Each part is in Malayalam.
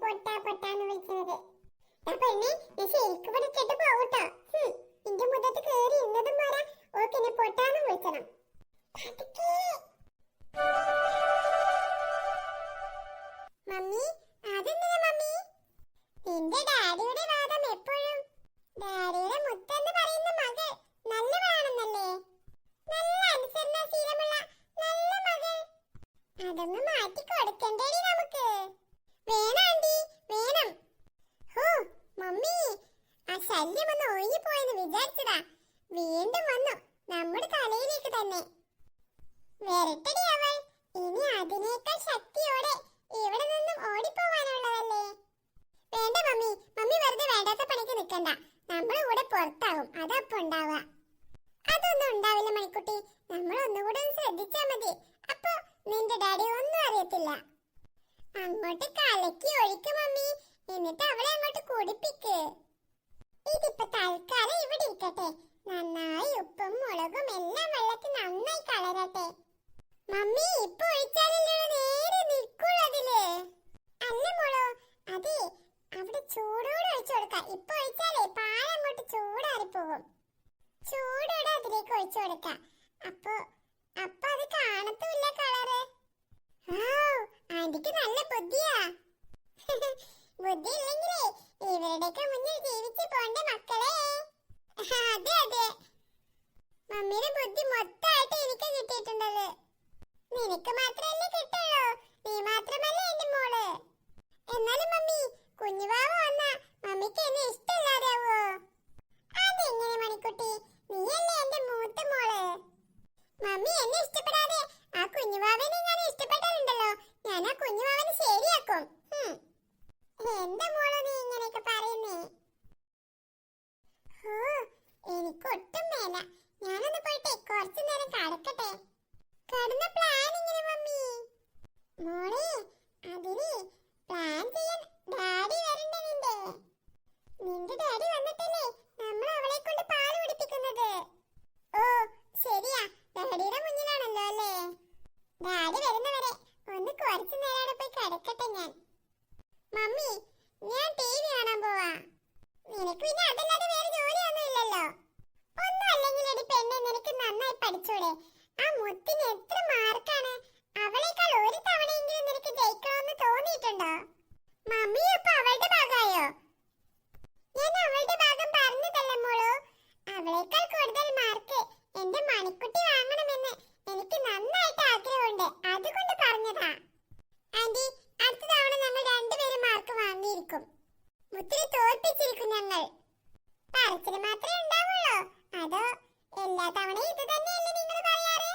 പൊട്ടാ പൊട്ടാന്ന് വിളിക്കുന്നത്. പെണ്ണെ നീ ശരിക്കും വിളിച്ചിട്ട് പോകട്ടോ. നിന്റെ മുഖത്ത് കേറി ഇന്നതും പോരാ ഓക്കെന്നെ പൊട്ടാന്ന് വിളിക്കണം. മമ്മി അതെന്തിനാ മമ്മി? നിന്റെ ഡാഡിയുടെ വാദം എപ്പോഴും ഡാഡിയുടെ മുത്തെന്ന് പറയുന്ന മകൾ നല്ലവളാണെന്നല്ലേ? നല്ല അനുസരണശീലമുള്ള നല്ല മകൾ. അതൊന്ന് മാറ്റി കൊടുക്കണ്ടേടി നമുക്ക്. വേണം ആന്റി വേണം. ഹോ മമ്മി, ആ ശല്യം ഒന്ന് ഒഴിഞ്ഞുപോയെന്ന് വിചാരിച്ചതാ. വീണ്ടും വന്നു നമ്മുടെ തലയിലേക്ക് തന്നെ. വരട്ടടി അവൾ. ഇനി അതിനേക്കാൾ ശക്തിയോടെ ഇവിടെ നിന്നും ഓടിപ്പോവാനുള്ളതല്ലേ. വേണ്ട മമ്മി, മമ്മി വെറുതെ വേണ്ടാത്ത പണിക്ക് നിൽക്കണ്ട. നമ്മുടെ കൂടെ പുറത്താവും, അതപ്പൊ ഉണ്ടാവുക. അതൊന്നും ഉണ്ടാവില്ല മണിക്കുട്ടി. നമ്മൾ ഒന്നുകൂടെ ഒന്ന് ശ്രദ്ധിച്ചാ മതി. അപ്പൊ നിന്റെ ഡാഡി ഒന്നും അറിയത്തില്ല. അങ്ങോട്ട് കലക്കി ഒഴിക്ക് മമ്മി, എന്നിട്ട് അവളെ അങ്ങോട്ട് കുടിപ്പിക്ക്. ഇതിപ്പോ തൽക്കാലം ഇവിടെ ഇരിക്കട്ടെ. നന്നായി ഉപ്പും മുളകും എല്ലാം വെള്ളത്തിൽ നന്നായി കളരട്ടെ. മമ്മി ഇപ്പൊ ഒഴിച്ചാലല്ലോ നേരെ നിൽക്കുള്ളൂ അതില്. അല്ല മോളോ, അതെ അവിടെ ചൂടോടെ ഒഴിച്ചു കൊടുക്കാം. ഇപ്പൊ ഒഴിച്ചാലേ പാലങ്ങോട്ട് ചൂടാറിപ്പോകും. ചൂടോടെ അതിലേക്ക് ഒഴിച്ചു കൊടുക്കാം. അപ്പൊ അത് കാണത്തുമില്ല കളറ്. ആന്റിക്ക് നല്ല ബുദ്ധിയാ. ബുദ്ധി ഇല്ലെങ്കിലേ ഇവരുടെയൊക്കെ മുന്നിൽ ജീവിച്ചു പോണ്ട മക്കളെ. അതെ അതെ, മമ്മിയുടെ ബുദ്ധി മൊത്തമായിട്ട് എനിക്ക് കിട്ടിയിട്ടുണ്ടത്. നിനക്ക് മാത്രമല്ലേ കിട്ടുള്ളൂ, നീ മാത്രമല്ലേ എന്റെ മോള്. എന്നാലും മമ്മി, കുഞ്ഞുവാവ വന്ന മമ്മിക്ക് എന്നെ ഇഷ്ടമില്ലാതാവോ? അതെങ്ങനെ മണിക്കുട്ടി, നീയല്ലേ എന്റെ മൂത്ത മോള്. മമ്മി എന്നെ ഇഷ്ടപ്പെടാതെ ആ കുഞ്ഞുവാവനെ ഞാൻ ഇഷ്ടപ്പെട്ടാലുണ്ടല്ലോ, ഞാൻ ആ കുഞ്ഞുവാവനെ ശരിയാക്കും. എന്താ മോള് നീ ഇങ്ങനെയൊക്കെ പറയുന്നേ? എനിക്കൊട്ടും മേല. ഞാനൊന്ന് പോയിട്ട് കുറച്ചു നേരം കടക്കട്ടെ. കടന്ന പ്ലാൻ ഇങ്ങനെ മമ്മി. മോളെ അതിന് പ്ലാൻ ചെയ്യാൻ ഡാഡി വരണ്ടേ? നിന്റെ ഡാഡി വന്നിട്ടല്ലേ നമ്മൾ അവളെ കൊണ്ട് പാല് കുടിപ്പിക്കുന്നത്. ഓ ശരിയാ, ഡാഡിയുടെ മുന്നിലാണല്ലോ അല്ലേ. ഡാഡി വരുന്നവരെ ഒന്ന് കുറച്ചു നേരം അവിടെ പോയി കിടക്കട്ടെ ഞാൻ. മമ്മി ഞാൻ ടിവി കാണാൻ പോവാ. നിനക്ക് പിന്നെ അതല്ലാതെ വേറെ ജോലിയൊന്നും ഇല്ലല്ലോ. ഒന്നും അല്ലെങ്കിൽ എടി പെണ്ണെ, നിനക്ക് നന്നായി പഠിച്ചൂടെ? ആ മുത്തിന് എത്ര മാർക്കാണ്? അവളേക്കാൾ ഒരു തവണയെങ്കിലും നിനക്ക് ജയിക്കണമെന്ന് തോന്നിയിട്ടുണ്ടോ? മമ്മി ഇപ്പൊ അവളുടെ ഭാഗമായോ? ഞാൻ അവളുടെ ഭാഗം പറഞ്ഞതല്ല മോളോ. അവളേക്കാൾ കൂടുതൽ മാർക്ക് എന്റെ മണിക്കുട്ടി വാങ്ങണമെന്ന് എനിക്ക് നന്നായിട്ട് ആഗ്രഹമുണ്ട്, അതുകൊണ്ട് പറഞ്ഞതാ. ആന്റി അടുത്ത തവണ ഞങ്ങൾ രണ്ടുപേരും മാർക്ക് വാങ്ങിയിരിക്കും. മുത്തിരി തോൽപ്പിച്ചിരിക്കും ഞങ്ങൾ. പറച്ചില് മാത്രമേ ഉണ്ടാവുള്ളൂ, അതോ എല്ലാ തവണയും ഇത് തന്നെയല്ലേ നിങ്ങൾ പറയാറ്?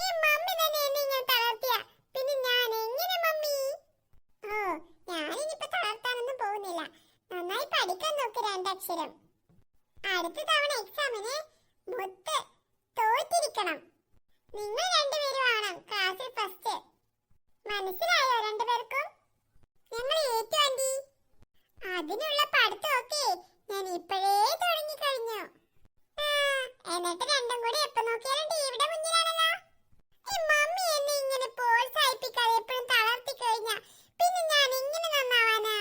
ഈ മമ്മി തന്നെ എന്നെ ഇങ്ങനെ തളർത്തിയ പിന്നെ ഞാൻ എങ്ങനെ മമ്മി? ഓ ഞാനിനിപ്പോ തളർത്താനൊന്നും പോകുന്നില്ല. നന്നായി പഠിക്കാൻ നോക്ക് രണ്ടക്ഷരം. അടുത്ത തവണ എക്സാമിന് മുത്ത് തോറ്റിരിക്കണം. നിങ്ങൾ രണ്ടുപേരും ആവണം ക്ലാസ്സിൽ ഫസ്റ്റ്. മനസ്സിലായോ രണ്ടുപേർക്കും? ഞങ്ങൾ ഏറ്റു ആന്റി. അതിനുള്ള പഠിത്തമൊക്കെ ഞാൻ ഇപ്പോഴേ തുടങ്ങി കഴിഞ്ഞു. എന്നിട്ട് രണ്ടും കൂടി എപ്പോ നോക്കിയാലും ടിവിയുടെ മുന്നിലാണല്ലോ. ഈ മമ്മി എന്നെ ഇങ്ങനെ പ്രോത്സാഹിപ്പിക്കാതെ എപ്പോഴും തളർത്തി കഴിഞ്ഞാ പിന്നെ ഞാൻ ഇങ്ങനെ നന്നാവാനാ?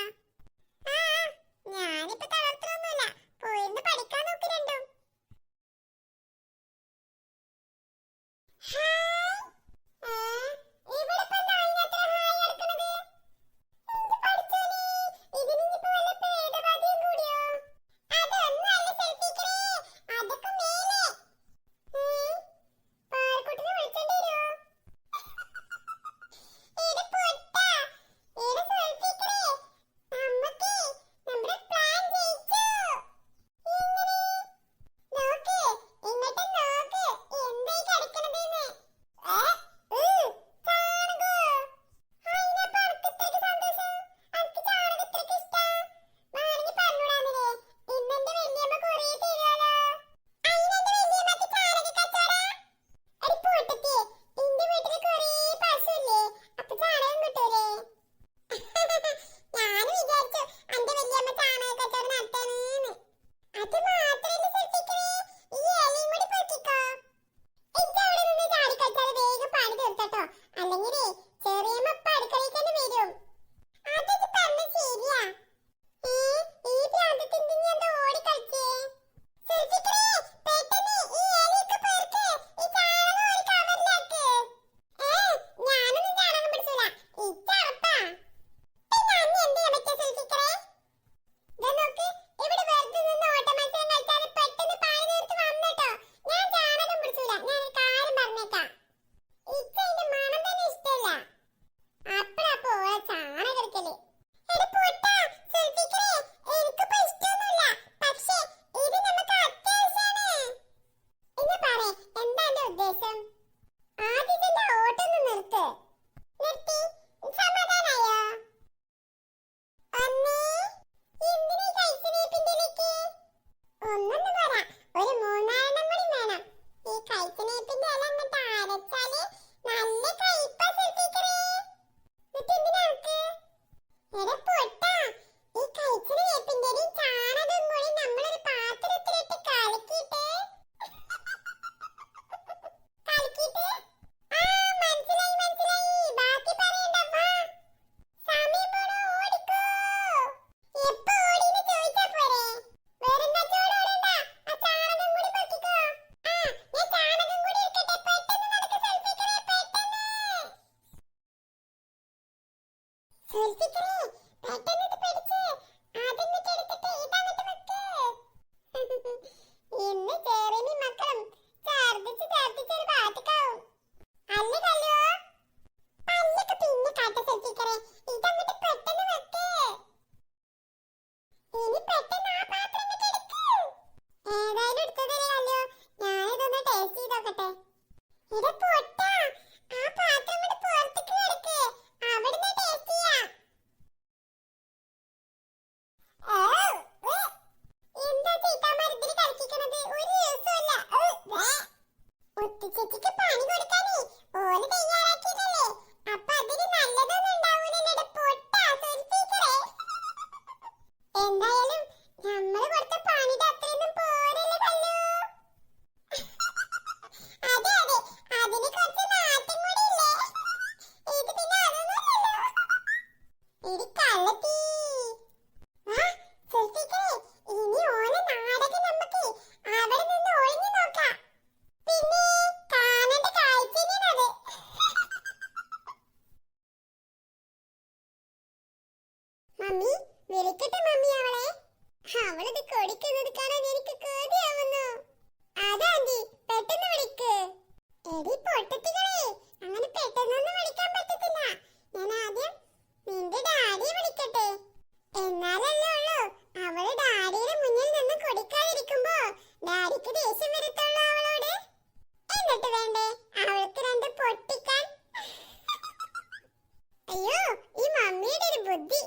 ഞാനിപ്പോ തളർത്തുന്നില്ല, പോയിരുന്ന് പഠിക്കാൻ നോക്കി രണ്ടും. ഇവിടെ എന്തായാലും നമ്മള് കൊടുത്ത പണിയുടെ അത്രയൊന്നും പോരല്ലേ കല്ലു. അതെ അതെ, അതിന് കുറച്ച് നാട്ടം കൂടി ഇല്ലേ. ഇത് പിന്നെ അതൊന്നുമല്ലല്ലോ. ഇത് കള്ളത്തി. ആ സുൽഫിക്കേ, ഇനി ഓനെ നാടകം നമുക്ക് അവിടെ നിന്ന് ഒഴിഞ്ഞു നോക്കാം. പിന്നെ കാണേണ്ട കാഴ്ചയാണത്. മമ്മി വിളിക്കട്ടെ മമ്മി അവളെ. അവളത് കൊടുക്കുന്നത് കാണാൻ എനിക്ക് കൊതിയാവുന്നു. അതാന്റി പെട്ടെന്ന് വിളിക്ക്. എടി പൊട്ടത്തികളെ, അങ്ങനെ പെട്ടെന്നൊന്നും വിളിക്കാൻ പറ്റത്തില്ല. ഞാൻ ആദ്യം നിന്റെ ഡാഡിയെ വിളിക്കട്ടെ. എന്നാലല്ലേ ഉള്ളൂ അവള് ഡാഡിയുടെ മുന്നിൽ നിന്ന് കൊടുക്കാതിരിക്കുമ്പോ ഡാഡിക്ക് ദേഷ്യം വരത്തുള്ളൂ അവളോട്. എന്നിട്ട് വേണ്ടേ അവൾക്ക് രണ്ട് പൊട്ടിക്കാൻ. അയ്യോ, ഈ മമ്മിയുടെ ഒരു ബുദ്ധി.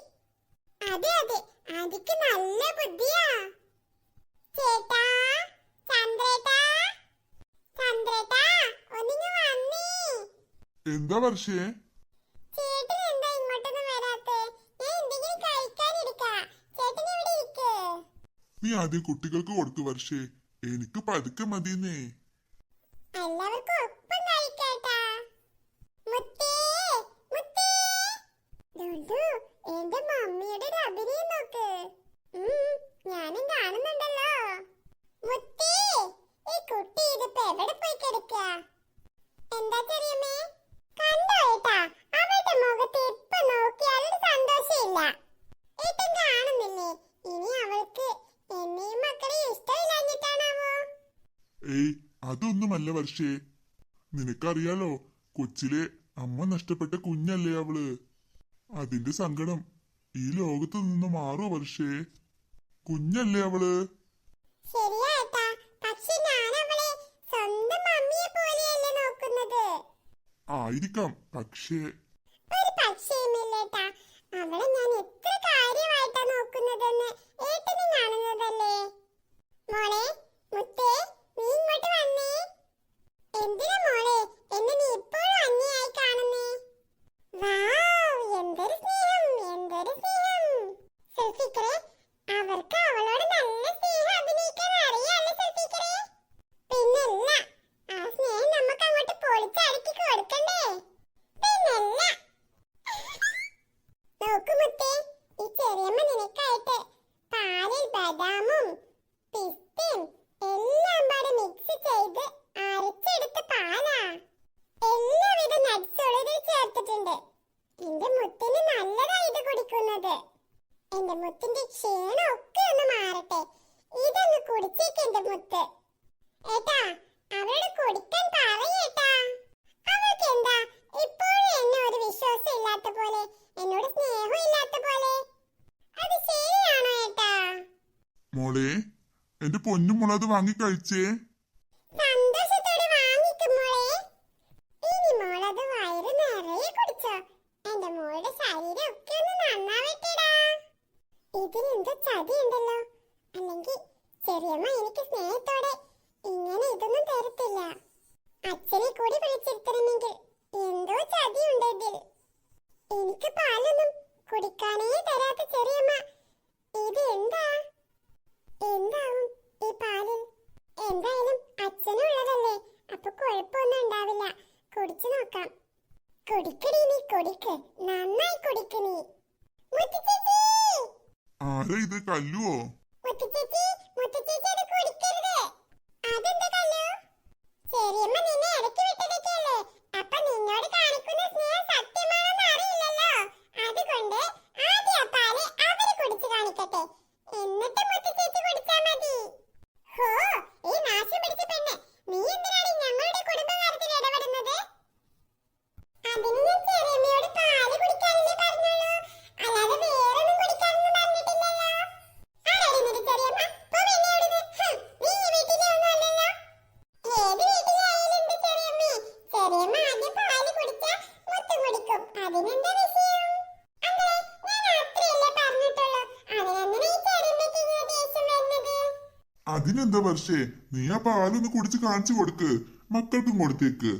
അതെ അതെ, അതിക്ക് നല്ല ബുദ്ധിയാ. ചേട്ടാ, ചന്ദ്രേട്ടാ, ചന്ദ്രേട്ടാ, ഒന്നിങ്ങ് വന്നേ. എന്താ വർഷേ? ചേട്ടൻ എന്താ ഇങ്ങോട്ടൊന്നും വരാത്തെ? ഞാൻ എന്തെങ്കിലും കഴിക്കാനിരിക്കാം. ചേട്ടൻ ഇവിടെ ഇരിക്ക്. നീ ആദ്യം കുട്ടികൾക്ക് കൊടുത്തു വർഷേ, എനിക്ക് പതുക്കെ മതിയെന്നേ. എല്ലാവർക്കും ഒപ്പം കഴിക്കാട്ടാ. മുത്തേ, മുത്തേ. ഡുഡു, എന്റെ മമ്മിയുടെ ഒരു അഭിനയം നോക്ക്. ഞാനും കാണുന്നുണ്ടല്ലോ. മുത്തേ, ഈ കുട്ടി ഇതിപ്പോ എവിടെ പോയി കിടക്കുക? എന്താ ചെറിയമ്മേ? കണ്ടോ ഏട്ടാ, അവളുടെ മുഖത്ത് ഇപ്പൊ നോക്കിയാലും സന്തോഷമില്ല. ഏട്ടൻ കാണുന്നില്ലേ? ഇനി അവൾക്ക് എന്നെയും മക്കളെയും ഇഷ്ടമില്ലാഞ്ഞിട്ടാണാവോ? ഏയ്, അതൊന്നുമല്ല വർഷേ. നിനക്കറിയാലോ, കൊച്ചിലെ അമ്മ നഷ്ടപ്പെട്ട കുഞ്ഞല്ലേ അവള്. അതിന്റെ സങ്കടം ഈ ലോകത്ത് നിന്ന് മാറൂ വർഷേ. കുഞ്ഞല്ലേ അവള്. ശരിയാ ഏട്ടാ, പക്ഷെ ഞാൻ അവളെ സ്വന്തം മമ്മിയെ പോലെയല്ലേ നോക്കുന്നത്. ആയിരിക്കാം, പക്ഷേ ഒരു പക്ഷേമില്ലേട്ടാ, അവളെ ഞാൻ എത്ര കാര്യമായിട്ടാ നോക്കുന്നതെന്ന് ഏട്ടനും കാണുന്നതല്ലേ. മോളെ, മുത്തേ, നീ ഇങ്ങോട്ട് വന്നേ. എന്തിനാ മോളെ എന്നെ നീ ഇപ്പോഴും അന്യായി കാണുന്നേ? വാവ്, എന്തൊരു സ്നേഹം, എന്തൊരു സ്നേഹം. സുൽഫിക്കറെ, അവർക്ക് അവളോട് നല്ല സ്നേഹം അഭിനയിക്കാൻ അറിയാല്ലേ സുൽഫിക്കറെ? പിന്നല്ല, ആ സ്നേഹം നമുക്ക് അങ്ങോട്ട് പൊളിച്ചടുക്കി കൊടുക്കണ്ടേ? പിന്നല്ല. നോക്കുമുത്തേ, ഈ ചെറിയമ്മ നിനക്കായിട്ട് പാലിൽ ബദാമും പിസ്തയും എല്ലാം പാടെ മിക്സ് ചെയ്ത് അരച്ചെടുത്ത പാലാ. എല്ലാവിധ നട്സുകളും ഇതിൽ ചേർത്തിട്ടുണ്ട്. എന്റെ മുത്തിന് നല്ലതാ ഇത് കുടിക്കുന്നത്. എന്റെ മുത്തിന്റെ ക്ഷീണം ഒക്കെ ഒന്ന് മാറട്ടെ. ഇതൊന്ന് കുടിച്ചേക്ക് എന്റെ മുത്ത്. ഏട്ടാ, അവളോട് കുടിക്കാൻ പറയേട്ടാ. അവൾക്ക് എന്താ ഇപ്പോഴും എന്നെ ഒരു വിശ്വാസം ഇല്ലാത്ത പോലെ, എന്നോട് സ്നേഹം ഇല്ലാത്ത പോലെ? അത് ശരിയാണോ ഏട്ടാ? മോളെ, എന്റെ പൊന്നുമുളത് വാങ്ങി കഴിച്ചേ. സന്തോഷത്തോടെ വാങ്ങിക്കും മോളെ. ഇനി മോളത് വയറ് നിറയെ കുടിച്ചോ. എന്റെ മോളുടെ ശരീരം ഒക്കെ ഒന്ന് നന്നാവട്ടെടാ. ഇതിനെന്തോ ചതിയുണ്ടല്ലോ. അല്ലെങ്കിൽ ചെറിയമ്മ എനിക്ക് സ്നേഹത്തോടെ ഇങ്ങനെ ഇതൊന്നും തരത്തില്ല. അച്ഛനെ കൂടി വിളിച്ചിരുത്തണമെങ്കിൽ എന്തോ ചതിയുണ്ട് ഇതിൽ. എനിക്ക് പാലൊന്നും കുടിക്കാനേ തരാത്ത ചെറിയമ്മ ഇത് എന്താ? എന്താവും ഈ പാലിൽ? എന്തായാലും അച്ഛനുള്ളതല്ലേ, അപ്പൊ കുഴപ്പമൊന്നും ഉണ്ടാവില്ല. കുടിച്ചു നോക്കാം. കുടിക്കടി നീ, കുടിക്ക്, നന്നായി കുടിക്ക് നീ. മുത്തുചേച്ചി, ആരാ ഇത്, കല്ലുവോ? മുത്തുചേച്ചി, മുത്തുചേച്ചി അത് കുടിക്കരുത്. അതെന്താ കല്ലു? ചെറിയമ്മ നിന്നെ ഇടയ്ക്ക് വിട്ടതൊക്കെയല്ലേ, അപ്പൊ നിന്നോട് കാണിക്കുന്ന സ്നേഹം സത്യമാണെന്ന് അറിയില്ലല്ലോ. അതുകൊണ്ട് ആദ്യം ആ പാല് അവര് കുടിച്ചു കാണിക്കട്ടെ, എന്നിട്ട് മുത്തുചേച്ചി കുടിച്ചാ മതി. ഹോ, ഈ നാശം പിടിച്ച പെണ്ണ്, നീ എന്തിനാണ് ഞങ്ങളുടെ കുടുംബകാര്യത്തിൽ ഇടപെടുന്നത്? അതിന് ഞാൻ ചെറിയമ്മയോട് പാല് കുടിക്കാനല്ലേ പറഞ്ഞുള്ളൂ, അല്ലാതെ വേറൊന്നും കുടിക്കാനൊന്നും പറഞ്ഞിട്ടില്ലല്ലോ. ആരാടി നിന്റെ ചെറിയമ്മ? പോ പിന്നെ അവിടുന്ന്. നീ ഈ വീട്ടിലെ ഒന്നും അല്ലല്ലോ. ഏത് വീട്ടിലായാലും ഉണ്ട് ചെറിയമ്മേ. ചെറിയമ്മ ആദ്യം പാല് കുടിച്ചാ മുത്ത് കുടിക്കും. അതിനെന്താ വിഷയം? അല്ലേ, ഞാൻ അത്രയല്ലേ പറഞ്ഞിട്ടുള്ളൂ. അതിനെന്തിനാ ഈ ചെറിയമ്മയ്ക്ക് ഇങ്ങനെ ദേഷ്യം വരുന്നത്? അതിനെന്താ വർഷേ, നീ ആ പാലൊന്ന് കുടിച്ച് കാണിച്ചു കൊടുക്ക്, മക്കൾക്കും കൊടുത്തേക്ക്.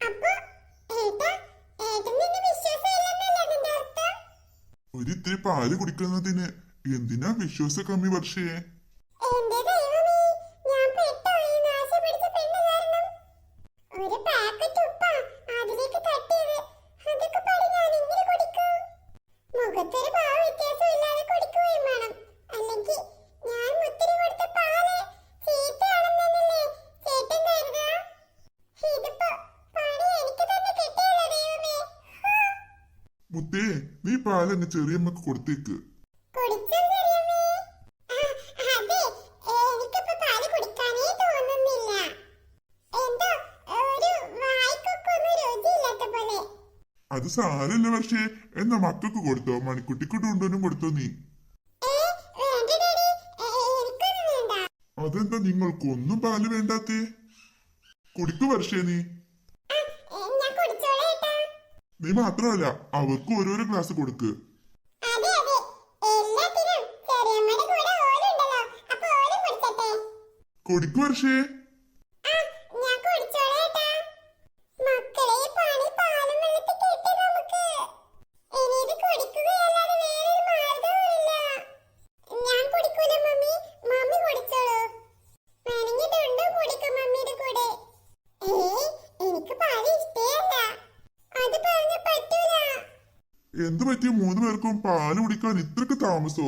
അപ്പൊ ഏട്ടാ, ഏട്ടന് എന്നെ വിശ്വാസമില്ലെന്നല്ലേ അതിന്റെ അർത്ഥം? ഒരിത്തിരി പാല് കുടിക്കുന്നതിന് എന്തിനാ വിശ്വാസ കമ്മി വർഷേ? എന്റെ ദൈവമേ, ഞാൻ പെട്ടോയി ഈ നാശം പിടിച്ച പെണ്ണ് കാരണം. ഒരു പാക്കറ്റ് ഉപ്പാ അതിലേക്ക് തട്ടിയത്. അതൊക്കെ പാടി ഞാൻ എങ്ങനെ കുടിക്കും? മുഖത്തൊരു ഭാവ വ്യത്യാസം ഇല്ലാതെ കുടിക്കുകയും വേണം. അല്ലെങ്കിൽ ഞാൻ മുത്തിരി കൊടുത്ത പാല് ചീത്തയാണെന്നല്ലേ ചേട്ടൻ കരുതുക? ഇതിപ്പോ പണി എനിക്ക് തന്നെ കിട്ടിയല്ലോ ദൈവമേ. മുത്തേ, നീ പാലങ്ങ് ചെറിയമ്മക്ക് കൊടുത്തേക്ക്. കുടിക്കും ചെറിയമ്മേ. അതെ, എനിക്കിപ്പോ പാല് കുടിക്കാനേ തോന്നുന്നില്ല. എന്തോ ഒരു വായ്ക്കൊക്കെ ഒന്നും രുചിയില്ലാത്ത പോലെ. അത് സാരല്ല വർഷേ, എന്നാ മക്കൾക്ക് കൊടുത്തോ, മണിക്കുട്ടിക്ക് കൊണ്ടുവനും കൊടുത്തോ നീ. വേണ്ട ഡാഡി, എനിക്കൊന്നും വേണ്ട. അതെന്താ നിങ്ങൾക്കൊന്നും പാല് വേണ്ടാത്തേ? കുടിക്കു വർഷേ നീ. ഞാൻ കുടിച്ചോളാം ഏട്ടാ. നീ മാത്രമല്ല, അവർക്ക് ഓരോരോ ഗ്ലാസ് കൊടുക്ക്. അതെ അതെ, എല്ലാത്തിനും ചെറിയമ്മയുടെ കൂടെ ഓലുണ്ടല്ലോ, അപ്പൊ ഓലും കുടിച്ചട്ടെ. കുടിക്കു വർഷേ. ഞാൻ കുടിച്ചോളാം ഏട്ടാ. മക്കളെ, ഈ പണി പാലും വെള്ളത്തിൽ കിട്ടി നമുക്ക്. ഇനി ഇത് കുടിക്കുകയല്ലാതെ വേറൊരു മാർഗവുമില്ല. ഞാൻ കുടിക്കൂല മമ്മി, മമ്മി കുടിച്ചോളൂ. വേണമെങ്കിൽ ഡുണ്ടും കുടിക്കും മമ്മിയുടെ കൂടെ. എനിക്ക് പാല് ഇഷ്ടേയല്ല. അത് പറഞ്ഞ പറ്റൂല. എന്ത് പറ്റിയ 3 പേർക്കും പാല് കുടിക്കാൻ ഇത്രക്ക് താമസോ?